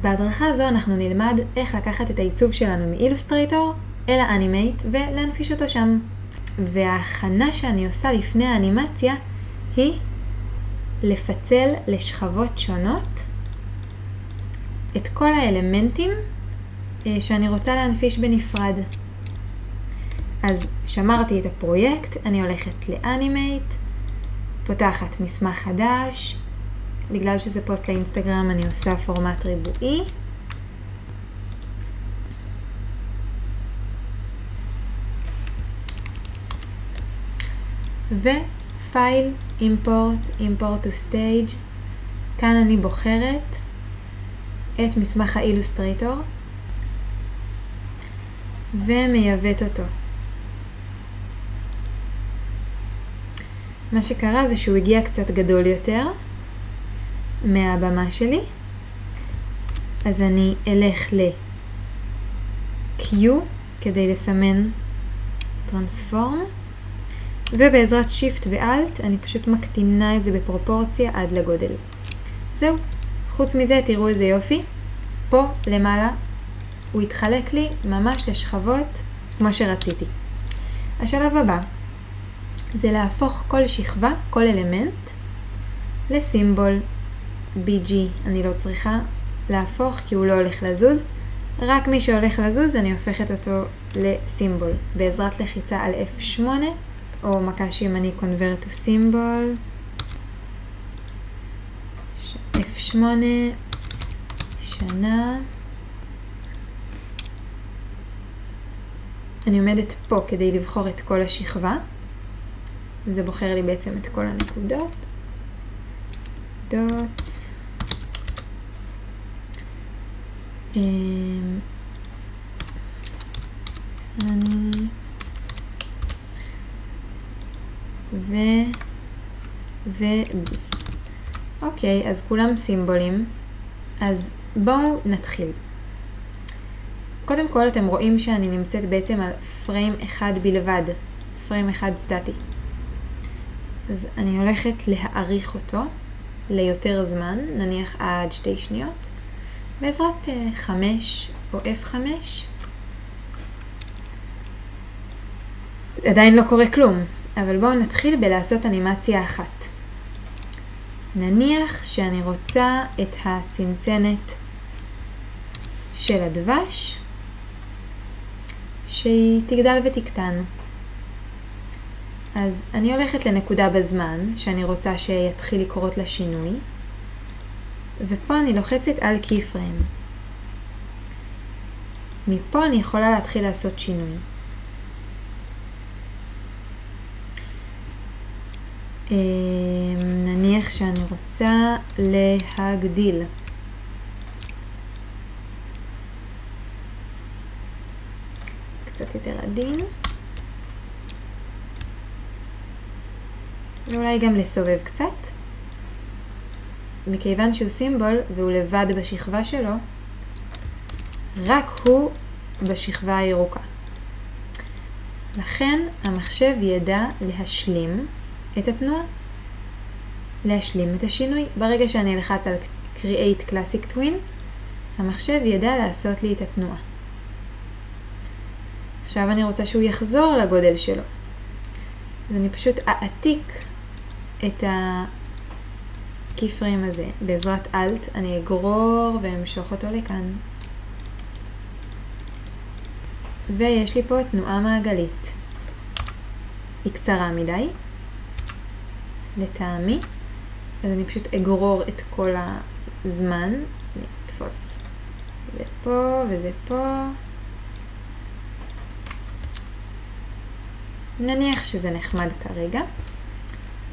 בהדרכה הזו אנחנו נלמד איך לקחת את העיצוב שלנו מאילוסטרייטור אל האנימייט ולהנפיש אותו שם. וההכנה שאני עושה לפני האנימציה היא לפצל לשכבות שונות את כל האלמנטים שאני רוצה להנפיש בנפרד. אז שמרתי את הפרויקט, אני הולכת לאנימייט, פותחת מסמך חדש, בגלל שזה פוסט לאינסטגרם אני עושה פורמט ריבועי. ופייל, import to stage. כאן אני בוחרת את מסמך האילוסטרייטור ומייבאת אותו. מה שקרה זה שהוא הגיע קצת גדול יותר מהבמה שלי, אז אני אלך ל-Q כדי לסמן טרנספורם, ובעזרת Shift ו-Alt אני פשוט מקטינה את זה בפרופורציה עד לגודל. זהו. חוץ מזה תראו איזה יופי. פה למעלה הוא התחלק לי ממש לשכבות כמו שרציתי. השלב הבא זה להפוך כל שכבה, כל אלמנט, לסימבול. BG אני לא צריכה להפוך כי הוא לא הולך לזוז. רק מי שהולך לזוז אני הופכת אותו לסימבול. בעזרת לחיצה על F8 או מקש ימני convert to symbol. F8 שנה. אני עומדת פה כדי לבחור את כל השכבה. וזה בוחר לי בעצם את כל הנקודות. דוטס. B. אוקיי, אז כולם סימבולים. אז בואו נתחיל. קודם כל אתם רואים שאני נמצאת בעצם על פריים אחד בלבד. פריים אחד סטטי. אז אני הולכת להאריך אותו ליותר זמן, נניח עד 2 שניות. בעזרת 5 או F5. עדיין לא קורה כלום, אבל בואו נתחיל בלעשות אנימציה אחת. נניח שאני רוצה את הצנצנת של הדבש, שהיא תגדל ותקטן. אז אני הולכת לנקודה בזמן, שאני רוצה שיתחיל לקרות לה שינוי, ופה אני לוחצת על keyframe. מפה אני יכולה להתחיל לעשות שינוי. נניח שאני רוצה להגדיל. קצת יותר עדין. ואולי גם לסובב קצת. מכיוון שהוא סימבול והוא לבד בשכבה שלו, רק הוא בשכבה הירוקה. לכן המחשב ידע להשלים את התנועה, להשלים את השינוי. ברגע שאני אלחץ על Create Classic Twin, המחשב ידע לעשות לי את התנועה. עכשיו אני רוצה שהוא יחזור לגודל שלו. אז אני פשוט אעתיק את ה-keyframe הזה. בעזרת Alt אני אגרור ואמשוך אותו לכאן. ויש לי פה תנועה מעגלית. היא קצרה מדי, לטעמי. אז אני פשוט אגרור את כל הזמן. אני אתפוס. זה פה וזה פה. נניח שזה נחמד כרגע.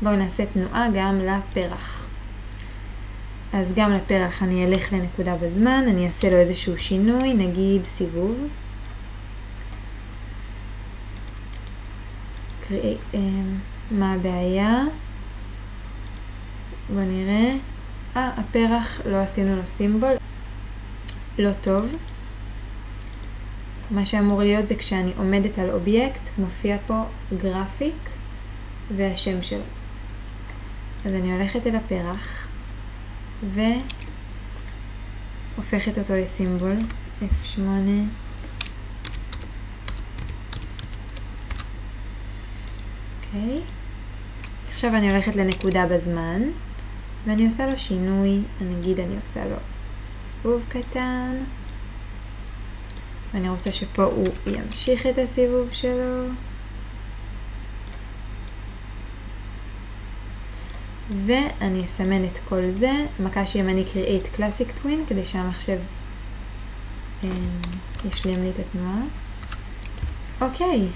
בואו נעשה תנועה גם לפרח. אז גם לפרח אני אלך לנקודה בזמן, אני אעשה לו איזשהו שינוי, נגיד סיבוב. מה הבעיה? בואו נראה. הפרח לא עשינו לו סימבול. לא טוב. מה שאמור להיות זה כשאני עומדת על אובייקט, מופיע פה גרפיק והשם שלו. אז אני הולכת אל הפרח הופכת אותו לסימבול, F8. אוקיי. עכשיו אני הולכת לנקודה בזמן, ואני עושה לו שינוי, נגיד אני עושה לו סיבוב קטן, ואני רוצה שפה הוא ימשיך את הסיבוב שלו. ואני אסמן את כל זה, מקש ימני Create Classic Twin, כדי שהמחשב ישלים לי את התנועה. אוקיי,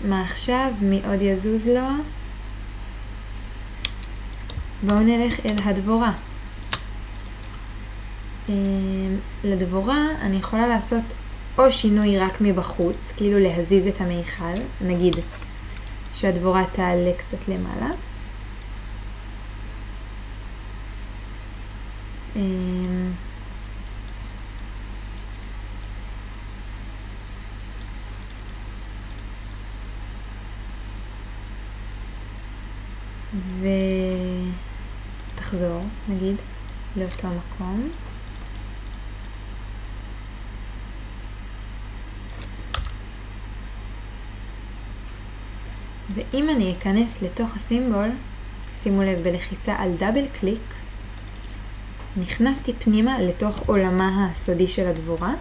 מה עכשיו? מי עוד יזוז לו? בואו נלך אל הדבורה. לדבורה אני יכולה לעשות או שינוי רק מבחוץ, כאילו להזיז את המיכל, נגיד שהדבורה תעלה קצת למעלה. ותחזור, נגיד, לאותו מקום. ואם אני אכנס לתוך הסימבול, שימו לב, בלחיצה על דאבל קליק, נכנסתי פנימה לתוך עולמה הסודי של הדבורה.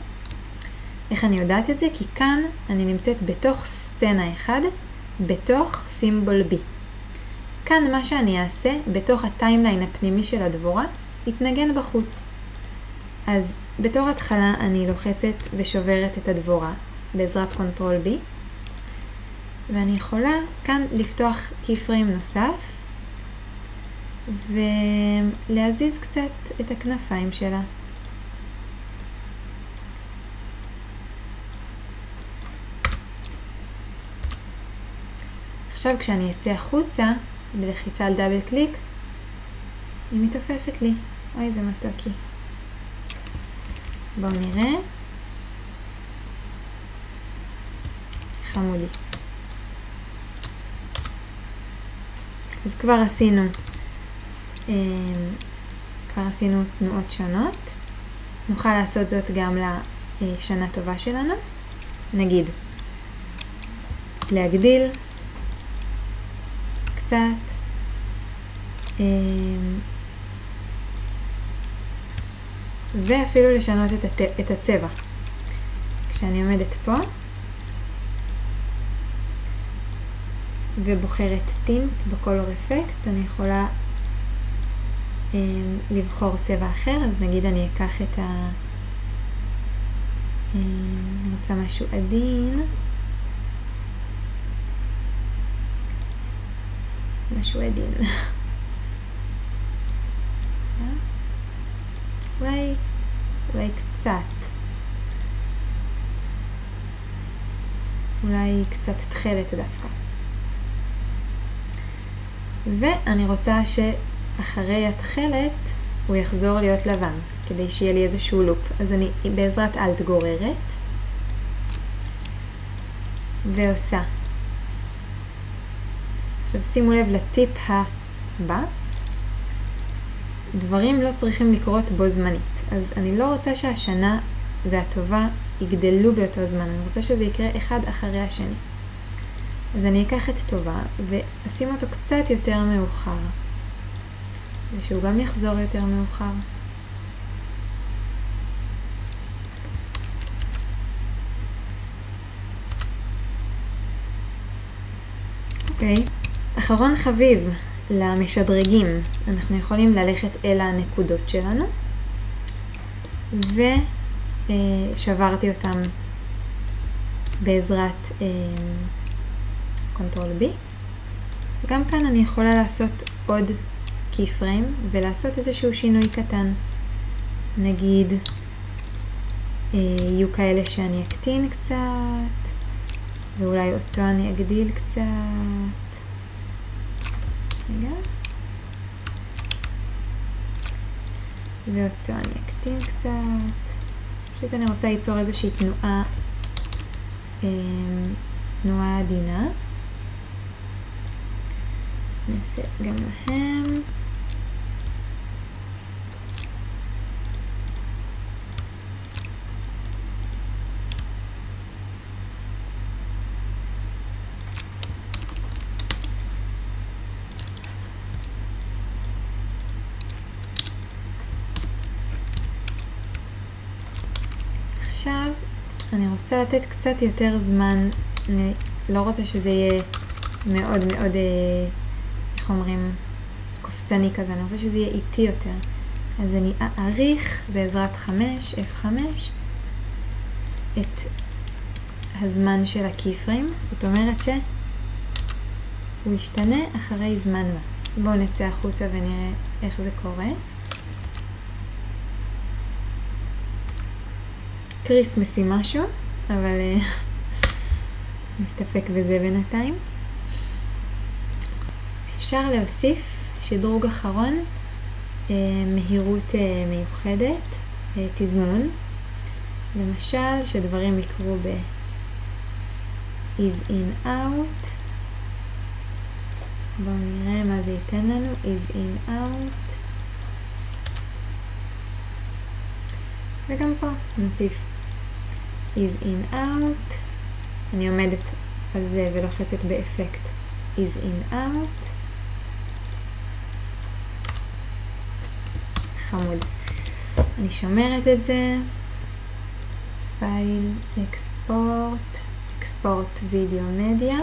איך אני יודעת את זה? כי כאן אני נמצאת בתוך סצנה אחד, בתוך סימבול B. כאן מה שאני אעשה, בתוך הטיימליין הפנימי של הדבורה, יתנגן בחוץ. אז בתור התחלה אני לוחצת ושוברת את הדבורה בעזרת קונטרול B, ואני יכולה כאן לפתוח קיפריים נוסף, ולהזיז קצת את הכנפיים שלה. עכשיו כשאני אצא החוצה, בלחיצה על דאבל קליק, היא מתעופפת לי. אוי, זה מתוקי. בואו נראה. חמודי. אז כבר עשינו תנועות שונות. נוכל לעשות זאת גם לשנה טובה שלנו. נגיד, להגדיל קצת, ואפילו לשנות את הצבע. כשאני עומדת פה ובוחרת טינט בקולור אפקט, אני יכולה לבחור צבע אחר. אז נגיד אני אקח את אני רוצה משהו עדין, משהו עדין. אולי קצת תכלת דווקא. ואני רוצה שאחרי התכלת הוא יחזור להיות לבן, כדי שיהיה לי איזשהו לופ. אז אני בעזרת אלט גוררת ועושה. עכשיו שימו לב לטיפ הבא. דברים לא צריכים לקרות בו זמנית. אז אני לא רוצה שהשנה והטובה יגדלו באותו זמן. אני רוצה שזה יקרה אחד אחרי השני. אז אני אקח את טובה ואשים אותו קצת יותר מאוחר. ושהוא גם יחזור יותר מאוחר. אוקיי. אחרון חביב למשדרגים. אנחנו יכולים ללכת אל הנקודות שלנו. ושברתי אותם בעזרת קונטרול B. וגם כאן אני יכולה לעשות עוד קיפריים ולעשות איזשהו שינוי קטן. נגיד יהיו כאלה שאני אקטין קצת, ואולי אותו אני אגדיל קצת. רגע. ואותו אני אקטין קצת. פשוט אני רוצה ליצור איזושהי תנועה עדינה. נעשה גם להם. עכשיו אני רוצה לתת קצת יותר זמן, אני לא רוצה שזה יהיה מאוד מאוד, איך אומרים, קופצני כזה, אני רוצה שזה יהיה איטי יותר. אז אני אעריך בעזרת 5, F5, את הזמן של הקייפריים, זאת אומרת שהוא ישתנה אחרי זמן מה. בואו נצא החוצה ונראה איך זה קורה. קריסמסי משהו, אבל נסתפק בזה בינתיים. אפשר להוסיף שדרוג אחרון, מהירות מיוחדת, תזמון. למשל, שדברים יקרו ב is in out. בואו נראה מה זה ייתן לנו, is in out. וגם פה נוסיף is in out. אני עומדת על זה ולוחצת באפקט is in out. חמוד. אני שומרת את זה. פייל, אקספורט, אקספורט וידאו מדיה.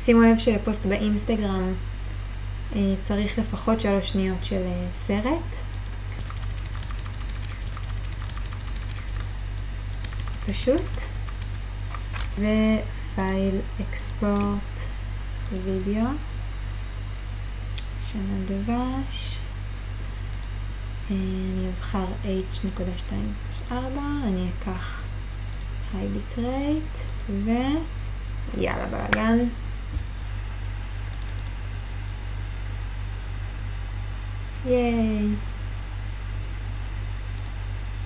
שימו לב שלפוסט באינסטגרם צריך לפחות 3 שניות של סרט. פשוט. ופייל, אקספורט, וידאו. שנה דבש. אני אבחר H.2.4, אני אקח high bitrate ויאללה בלגן. ייי!